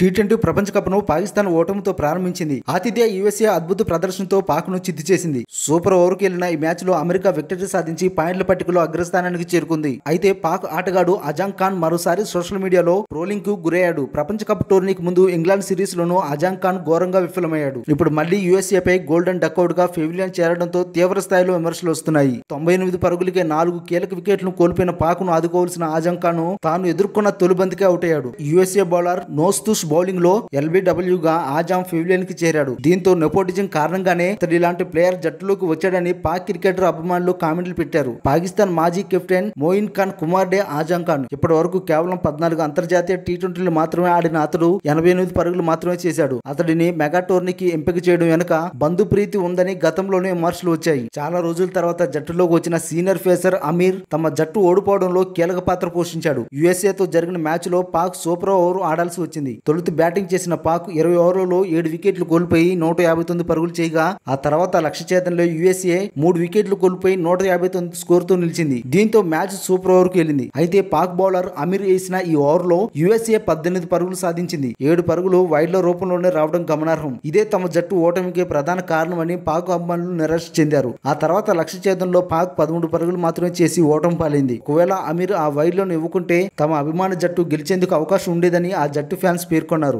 T20 ప్రపంచ కప్ను పాకిస్తాన్ ఓటమితో ప్రారంభించింది. ఆతిథ్య యుఎస్ఏ అద్భుత ప్రదర్శనతో పాక్ను చిత్తు చేసింది. సూపర్ ఓవర్కి వెళ్లిన ఈ మ్యాచ్లో అమెరికా విక్టరీ సాధించి పాయింట్ల పట్టికలో అగ్రస్థానానికి చేరుకుంది. అయితే పాక్ ఆటగాడు అజాం ఖాన్ మరోసారి సోషల్ మీడియాలో ట్రోలింగ్ కు గురయ్యాడు. ప్రపంచ కప్ టోర్నీకి ముందు ఇంగ్లాండ్ సిరీస్ లోనూ అజాం ఖాన్ ఘోరంగా విఫలమయ్యాడు. ఇప్పుడు మళ్లీ యుఎస్ఏపై గోల్డెన్ డక్అవుట్ గా పెవిలియన్ చేరడంతో తీవ్ర స్థాయిలో విమర్శలు వస్తున్నాయి. 98 పరుగులకే 4 కీలక వికెట్లను కోల్పోయిన పాక్ను ఆదుకోవాల్సిన అజాం ఖాన్ తాను ఎదుర్కొన్న తొలి బంతికే అవుట్ అయ్యాడు. యుఎస్ఏ బౌలర్ నోస్తుస్ బౌలింగ్ లో ఎల్బిడబ్ల్యూ గా ఆజాం పెవిలియన్ కి చేరాడు. దీంతో నెపోటిజం కారణంగానే ఇతడు ఇలాంటి ప్లేయర్ జట్టులోకి వచ్చాడని పాక్ క్రికెటర్ అభిమానులు కామెంట్లు పెట్టారు. పాకిస్తాన్ మాజీ కెప్టెన్ మోయిన్ ఖాన్ కుమార్డే ఆజాం ఖాన్ ఇప్పటి వరకు కేవలం 14 అంతర్జాతీయ టీ20లు మాత్రమే ఆడిన అతడు 88 పరుగులు మాత్రమే చేశాడు. అతడిని మెగా టోర్నీకి ఎంపిక చేయడం వెనుక బంధు ప్రీతి ఉందని గతంలోనే విమర్శలు వచ్చాయి. చాలా రోజుల తర్వాత జట్టులోకి వచ్చిన సీనియర్ పేసర్ అమీర్ తమ జట్టు ఓడిపోవడంలో కీలక పాత్ర పోషించాడు. యుఎస్ఏతో జరిగిన మ్యాచ్ లో పాక్ సూపర్ ఓవర్ ఆడాల్సి వచ్చింది. తొలుత బ్యాటింగ్ చేసిన పాక్ 20 ఓవర్లలో 7 వికెట్లు కోల్పోయి 159 పరుగులు చేయగా ఆ తర్వాత లక్ష్య ఛేదనలో యుఎస్ఏ 3 వికెట్లు కోల్పోయి 159 స్కోర్ తో నిలిచింది. దీంతో మ్యాచ్ సూపర్ ఓవర్ కు వెళ్లింది. అయితే పాక్ బౌలర్ అమీర్ వేసిన ఈ ఓవర్ లో యుఎస్ఏ 18 పరుగులు సాధించింది. 7 పరుగులు వైడ్ల రూపంలోనే రావడం గమనార్హం. ఇదే తమ జట్టు ఓటమికి ప్రధాన కారణమని పాక్ అభిమానులు నిరాశ చెందారు. ఆ తర్వాత లక్ష్య ఛేదనలో పాక్ 13 పరుగులు మాత్రమే చేసి ఓటమి పాలైంది. ఒకవేళ అమీర్ ఆ వైడ్లను ఇవ్వకుంటే తమ అభిమాన జట్టు గెలిచేందుకు అవకాశం ఉండేదని ఆ జట్టు ఫ్యాన్స్ పేర్కొన్నారు.